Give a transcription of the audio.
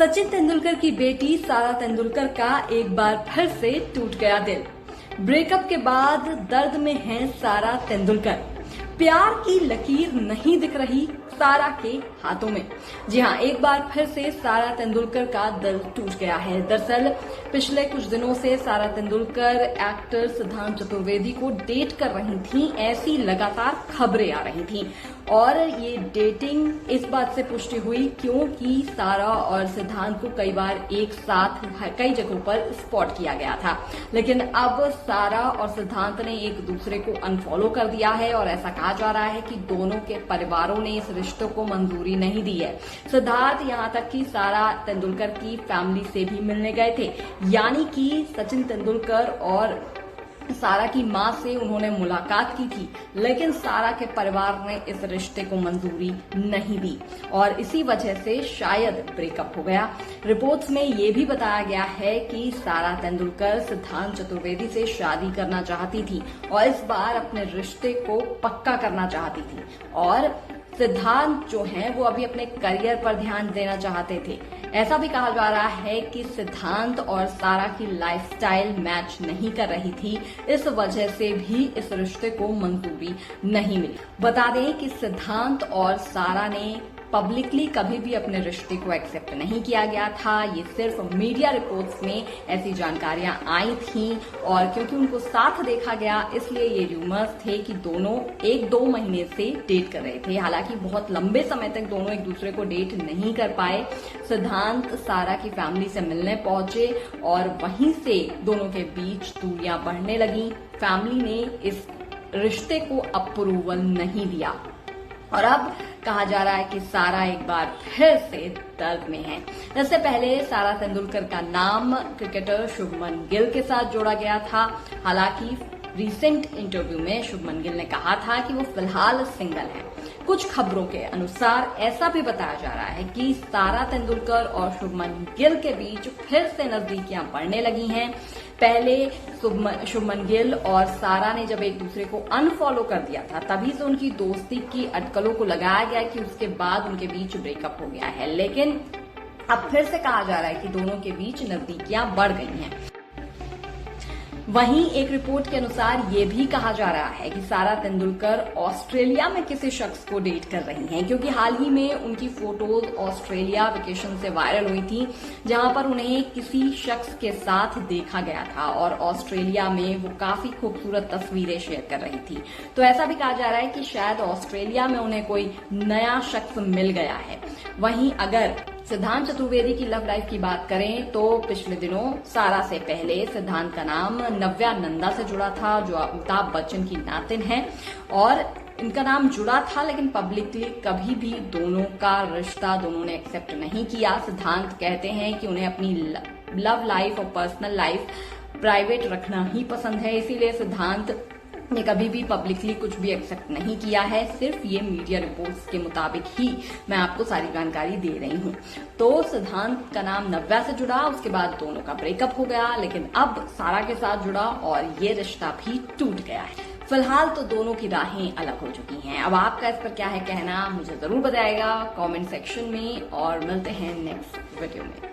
सचिन तेंदुलकर की बेटी सारा तेंदुलकर का एक बार फिर से टूट गया दिल। ब्रेकअप के बाद दर्द में हैं सारा तेंदुलकर। प्यार की लकीर नहीं दिख रही सारा के हाथों में। जी हाँ, एक बार फिर से सारा तेंदुलकर का दिल टूट गया है। दरअसल पिछले कुछ दिनों से सारा तेंदुलकर एक्टर सिद्धांत चतुर्वेदी को डेट कर रही थीं, ऐसी लगातार खबरें आ रही थीं। और ये डेटिंग इस बात से पुष्टि हुई क्योंकि सारा और सिद्धांत को कई बार एक साथ कई जगहों पर स्पॉट किया गया था। लेकिन अब सारा और सिद्धांत ने एक दूसरे को अनफॉलो कर दिया है और ऐसा कहा जा रहा है कि दोनों के परिवारों ने इस रिश्तों को मंजूरी नहीं दी है। सिद्धार्थ यहां तक कि सारा तेंदुलकर की फैमिली से भी मिलने गए थे, यानी कि सचिन तेंदुलकर और सारा की मां से उन्होंने मुलाकात की थी, लेकिन सारा के परिवार ने इस रिश्ते को मंजूरी नहीं दी और इसी वजह से शायद ब्रेकअप हो गया। रिपोर्ट्स में ये भी बताया गया है कि सारा तेंदुलकर सिद्धांत चतुर्वेदी से शादी करना चाहती थी और इस बार अपने रिश्ते को पक्का करना चाहती थी और सिद्धांत जो हैं वो अभी अपने करियर पर ध्यान देना चाहते थे। ऐसा भी कहा जा रहा है कि सिद्धांत और सारा की लाइफस्टाइल मैच नहीं कर रही थी, इस वजह से भी इस रिश्ते को मंजूरी नहीं मिली। बता दें कि सिद्धांत और सारा ने पब्लिकली कभी भी अपने रिश्ते को एक्सेप्ट नहीं किया गया था। ये सिर्फ मीडिया रिपोर्ट्स में ऐसी जानकारियां आई थीं और क्योंकि उनको साथ देखा गया इसलिए ये रूमर्स थे कि दोनों 1-2 महीने से डेट कर रहे थे। हालांकि बहुत लंबे समय तक दोनों एक दूसरे को डेट नहीं कर पाए। सिद्धांत सारा की फैमिली से मिलने पहुंचे और वहीं से दोनों के बीच दूरियां बढ़ने लगी। फैमिली ने इस रिश्ते को अप्रूवल नहीं दिया और अब कहा जा रहा है कि सारा एक बार फिर से दर्द में है। इससे पहले सारा तेंदुलकर का नाम क्रिकेटर शुभमन गिल के साथ जोड़ा गया था। हालांकि रीसेंट इंटरव्यू में शुभमन गिल ने कहा था कि वो फिलहाल सिंगल हैं। कुछ खबरों के अनुसार ऐसा भी बताया जा रहा है कि सारा तेंदुलकर और शुभमन गिल के बीच फिर से नजदीकियां बढ़ने लगी हैं। पहले शुभमन गिल और सारा ने जब एक दूसरे को अनफॉलो कर दिया था, तभी से उनकी दोस्ती की अटकलों को लगाया गया कि उसके बाद उनके बीच ब्रेकअप हो गया है। लेकिन अब फिर से कहा जा रहा है कि दोनों के बीच नजदीकियां बढ़ गई हैं। वहीं एक रिपोर्ट के अनुसार ये भी कहा जा रहा है कि सारा तेंदुलकर ऑस्ट्रेलिया में किसी शख्स को डेट कर रही हैं, क्योंकि हाल ही में उनकी फोटोज ऑस्ट्रेलिया वेकेशन से वायरल हुई थी, जहां पर उन्हें किसी शख्स के साथ देखा गया था और ऑस्ट्रेलिया में वो काफी खूबसूरत तस्वीरें शेयर कर रही थी। तो ऐसा भी कहा जा रहा है कि शायद ऑस्ट्रेलिया में उन्हें कोई नया शख्स मिल गया है। वहीं अगर सिद्धांत चतुर्वेदी की लव लाइफ की बात करें तो पिछले दिनों सारा से पहले सिद्धांत का नाम नव्या नंदा से जुड़ा था, जो अमिताभ बच्चन की नातिन है और इनका नाम जुड़ा था, लेकिन पब्लिकली कभी भी दोनों का रिश्ता दोनों ने एक्सेप्ट नहीं किया। सिद्धांत कहते हैं कि उन्हें अपनी लव लाइफ और पर्सनल लाइफ प्राइवेट रखना ही पसंद है, इसीलिए सिद्धांत ने कभी भी पब्लिकली कुछ भी एक्सेप्ट नहीं किया है। सिर्फ ये मीडिया रिपोर्ट्स के मुताबिक ही मैं आपको सारी जानकारी दे रही हूँ। तो सिद्धांत का नाम नव्या से जुड़ा, उसके बाद दोनों का ब्रेकअप हो गया, लेकिन अब सारा के साथ जुड़ा और ये रिश्ता भी टूट गया है। फिलहाल तो दोनों की राहें अलग हो चुकी हैं। अब आपका इस पर क्या है कहना, मुझे जरूर बताएगा कमेंट सेक्शन में और मिलते हैं नेक्स्ट वीडियो में।